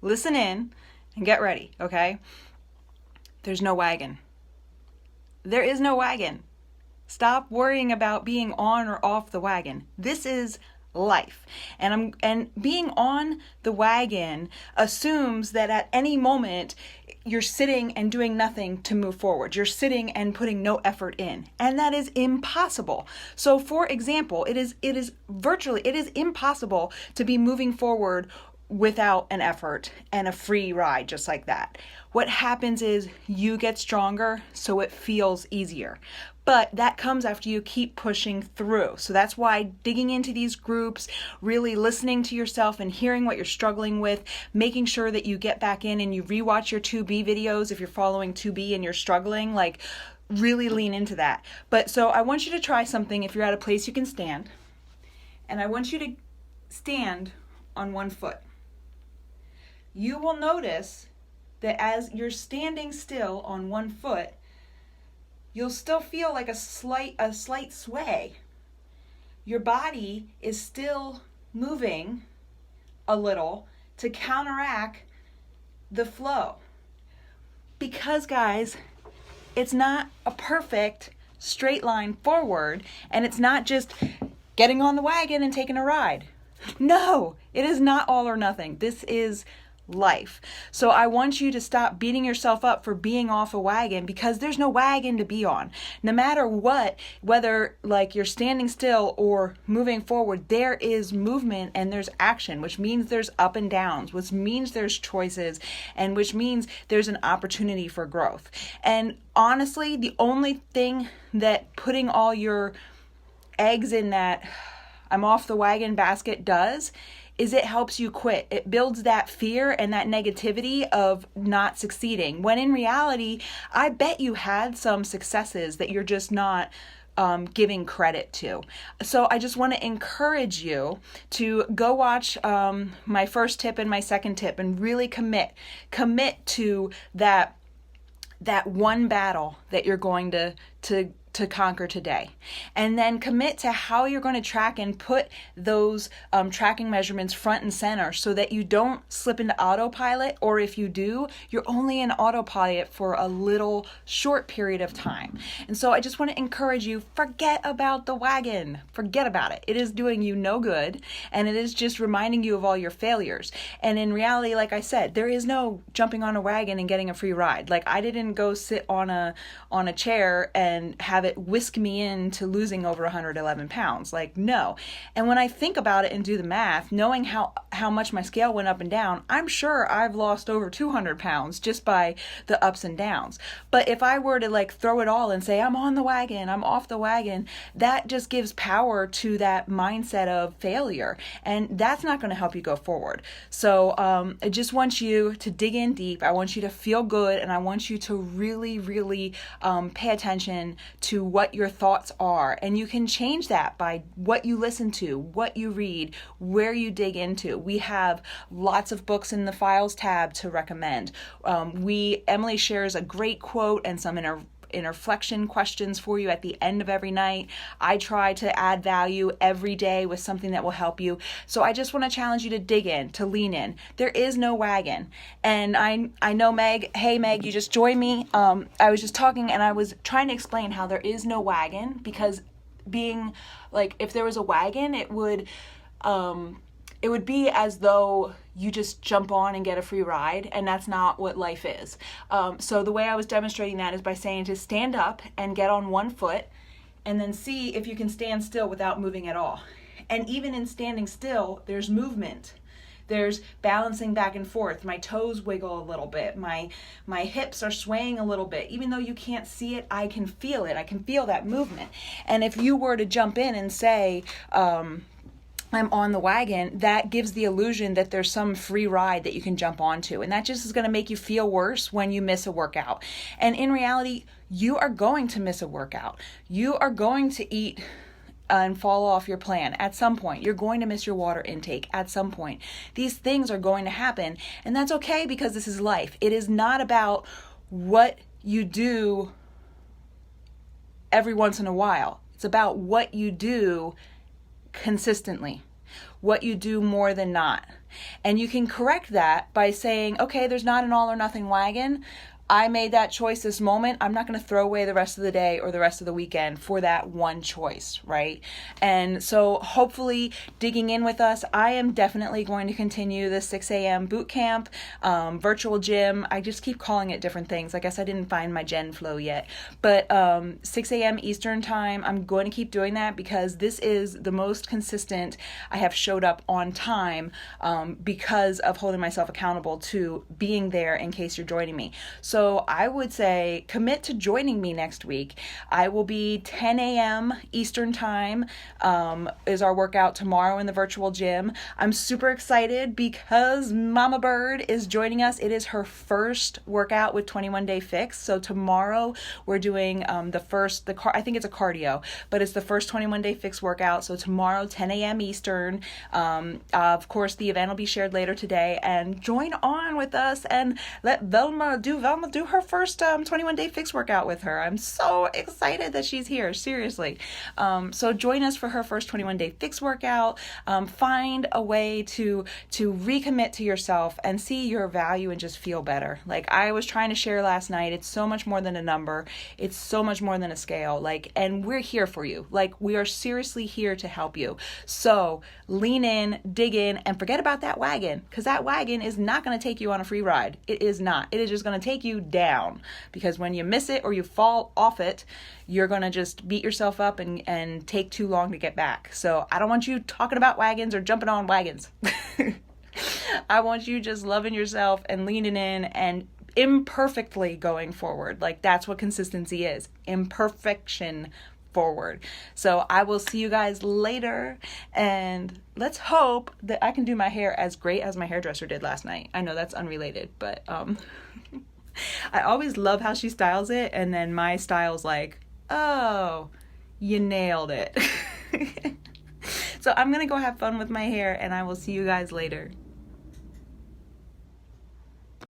listen in and get ready, okay? There's no wagon. There is no wagon. Stop worrying about being on or off the wagon. This is life. And being on the wagon assumes that at any moment you're sitting and doing nothing to move forward. You're sitting and putting no effort in. And that is impossible. So for example, it is impossible to be moving forward without an effort and a free ride just like that. What happens is you get stronger, so it feels easier. But that comes after you keep pushing through. So that's why digging into these groups, really listening to yourself and hearing what you're struggling with, making sure that you get back in and you rewatch your 2B videos if you're following 2B and you're struggling, like really lean into that. But so I want you to try something if you're at a place you can stand. And I want you to stand on one foot. You will notice that as you're standing still on one foot, you'll still feel like a slight sway. Your body is still moving a little to counteract the flow. Because guys, it's not a perfect straight line forward, and it's not just getting on the wagon and taking a ride. No, it is not all or nothing. This is life. So I want you to stop beating yourself up for being off a wagon, because there's no wagon to be on. No matter what, whether like you're standing still or moving forward, there is movement and there's action, which means there's up and downs, which means there's choices, and which means there's an opportunity for growth. And honestly, the only thing that putting all your eggs in that I'm off the wagon basket does is it helps you quit. It builds that fear and that negativity of not succeeding. When in reality, I bet you had some successes that you're just not giving credit to. So I just want to encourage you to go watch my first tip and my second tip and really commit to that one battle that you're going to conquer today. And then commit to how you're going to track and put those tracking measurements front and center so that you don't slip into autopilot, or if you do, you're only in autopilot for a little short period of time. And so I just want to encourage you, forget about the wagon. Forget about it. It is doing you no good, and it is just reminding you of all your failures. And in reality, like I said, there is no jumping on a wagon and getting a free ride. Like, I didn't go sit on a chair and have it whisk me into losing over 111 pounds. Like, no. And when I think about it and do the math, knowing how much my scale went up and down, I'm sure I've lost over 200 pounds just by the ups and downs. But if I were to like throw it all and say, I'm on the wagon, I'm off the wagon, that just gives power to that mindset of failure. And that's not going to help you go forward. So I just want you to dig in deep. I want you to feel good. And I want you to really, really pay attention to what your thoughts are. And you can change that by what you listen to, what you read, where you dig into. We have lots of books in the files tab to recommend. Emily shares a great quote and some reflection questions for you at the end of every night. I try to add value every day with something that will help you. So I just want to challenge you to dig in, to lean in. There is no wagon. And I know Meg, hey Meg, you just joined me. I was just talking and I was trying to explain how there is no wagon, because being like, if there was a wagon, it would be as though you just jump on and get a free ride, and that's not what life is. So the way I was demonstrating that is by saying to stand up and get on one foot, and then see if you can stand still without moving at all. And even in standing still, there's movement. There's balancing back and forth. My toes wiggle a little bit. My hips are swaying a little bit. Even though you can't see it, I can feel it. I can feel that movement. And if you were to jump in and say, I'm on the wagon, that gives the illusion that there's some free ride that you can jump onto. And that just is going to make you feel worse when you miss a workout. And in reality, you are going to miss a workout. You are going to eat and fall off your plan at some point. You're going to miss your water intake at some point. These things are going to happen. And that's okay, because this is life. It is not about what you do every once in a while. It's about what you do consistently, what you do more than not. And you can correct that by saying, okay, there's not an all or nothing wagon. I made that choice this moment. I'm not going to throw away the rest of the day or the rest of the weekend for that one choice, right? And so hopefully digging in with us, I am definitely going to continue the 6 a.m. boot camp, virtual gym. I just keep calling it different things. I guess I didn't find my gen flow yet. But 6 a.m. Eastern time, I'm going to keep doing that because this is the most consistent I have showed up on time because of holding myself accountable to being there in case you're joining me. So I would say commit to joining me next week. I will be 10 a.m. Eastern time is our workout tomorrow in the virtual gym. I'm super excited because Mama Bird is joining us. It is her first workout with 21 Day Fix. So tomorrow we're doing I think it's a cardio, but it's the first 21 Day Fix workout. So tomorrow, 10 a.m. Eastern. Of course, the event will be shared later today, and join on with us and let Velma do her first 21 Day Fix workout with her. I'm so excited that she's here, seriously. So join us for her first 21 Day Fix workout. Find a way to recommit to yourself and see your value and just feel better. Like I was trying to share last night, it's so much more than a number. It's so much more than a scale. And we're here for you. We are seriously here to help you. So lean in, dig in, and forget about that wagon, because that wagon is not going to take you on a free ride. It is not. It is just going to take you down, because when you miss it or you fall off it, you're going to just beat yourself up and take too long to get back. So I don't want you talking about wagons or jumping on wagons. I want you just loving yourself and leaning in and imperfectly going forward. That's what consistency is. Imperfection forward. So I will see you guys later, and let's hope that I can do my hair as great as my hairdresser did last night. I know that's unrelated, but I always love how she styles it, and then my style's oh, you nailed it. So I'm gonna go have fun with my hair, and I will see you guys later.